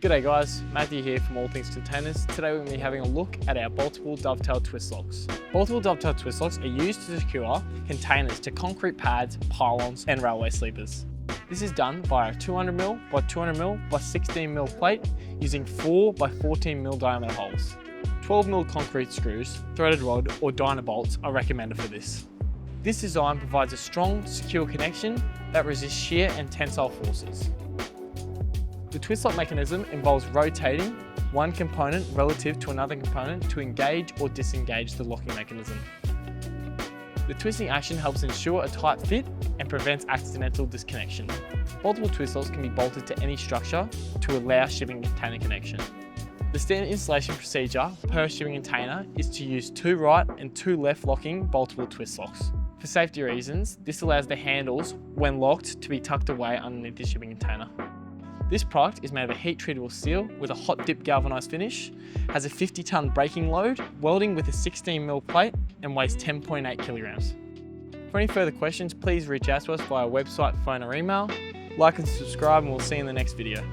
G'day guys, Matthew here from All Things Containers. Today we're going to be having a look at our Boltable Dovetail twist locks. Boltable Dovetail twist locks are used to secure containers to concrete pads, pylons and railway sleepers. This is done via a 200mm by 200mm by 16mm plate using 4 by 14mm diameter holes. 12mm concrete screws, threaded rod or dyno bolts are recommended for this. This design provides a strong, secure connection that resists shear and tensile forces. The twist lock mechanism involves rotating one component relative to another component to engage or disengage the locking mechanism. The twisting action helps ensure a tight fit and prevents accidental disconnection. Boltable twist locks can be bolted to any structure to allow shipping container connection. The standard installation procedure per shipping container is to use 2 right and 2 left locking boltable twist locks. For safety reasons, this allows the handles, when locked, to be tucked away underneath the shipping container. This product is made of a heat-treatable steel with a hot dip galvanised finish, has a 50-ton braking load, welding with a 16mm plate and weighs 10.8 kilograms. For any further questions, please reach out to us via website, phone or email. Like and subscribe and we'll see you in the next video.